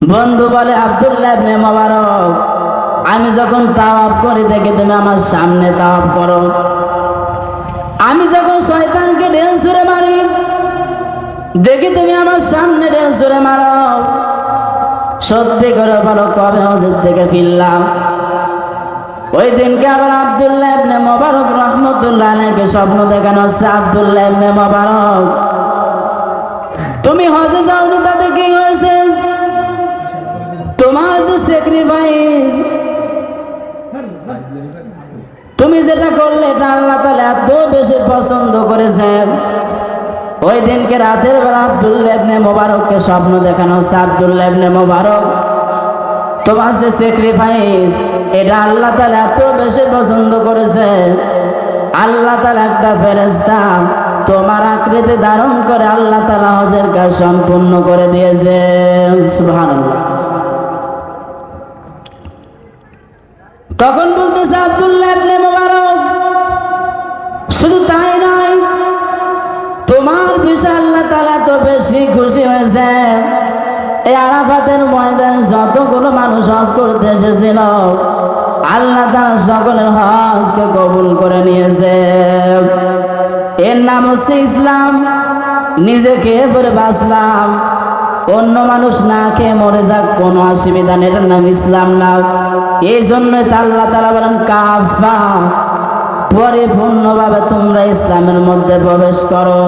বন্ধু বলে, আব্দুল্লাহ ইবনে মুবারক, আমি যখন তাওয়াফ করি দেখি তুমি আমার সামনে তাওয়াফ করো। আমি যখন শয়তানকে ঢেল ছুঁড়ে মারি দেখি তুমি আমার সামনে ঢেল ছুঁড়ে মারো। সত্যি করে বলো, কবে হজের থেকে ফিরলাম? ওই দিনকে আবার আব্দুল্লাহ ইবনে মুবারক রাহমাতুল্লাহ আলাইহিকে স্বপ্ন দেখানো হচ্ছে, আব্দুল্লাহ ইবনে মুবারক, তুমি হজে যাওনি তাতে কি হয়েছে? তোমার যে স্যাক্রিফাইস, তুমি যেটা করলে এটা আল্লাহ তাআলা এত বেশি পছন্দ করেছেন। ওই দিনকে রাতের বেলা আব্দুল্লাহ ইবনে মুবারককে স্বপ্ন দেখানো হচ্ছে, আব্দুল্লাহ ইবনে মুবারক, তোমার যে স্যাক্রিফাইস এটা আল্লাহ তাআলা এত বেশি পছন্দ করেছে। আল্লাহ তাআলা একটা ফেরেশতা তোমার আকৃতি ধারণ করে আল্লাহ তাআলা হজের কাজ সম্পূর্ণ করে দিয়েছে। সুবহানাল্লাহ। তখন বলতেছে আব্দুল্লাহ ইবনে মুবারক, শুধু তাই নয়, তোমার বিষয়ে আল্লাহ তাআলা তো বেশি খুশি হয়েছে। এই আরাফাতের ময়দানে যতগুলো মানুষ হজ করতে এসেছিল আল্লাহ তাআলা সকলের হজকে কবুল করে নিয়েছে। এর নাম হচ্ছে ইসলাম। নিজে খেয়ে পরে বাঁচলাম, অন্য মানুষ না খেয়ে মরে যাক, কোনো অসুবিধা নেই, এটার নাম ইসলাম না। এই জন্যই তো আল্লাহ তাআলা বলেন কাফা, পরিপূর্ণভাবে তোমরা ইসলামের মধ্যে প্রবেশ করো।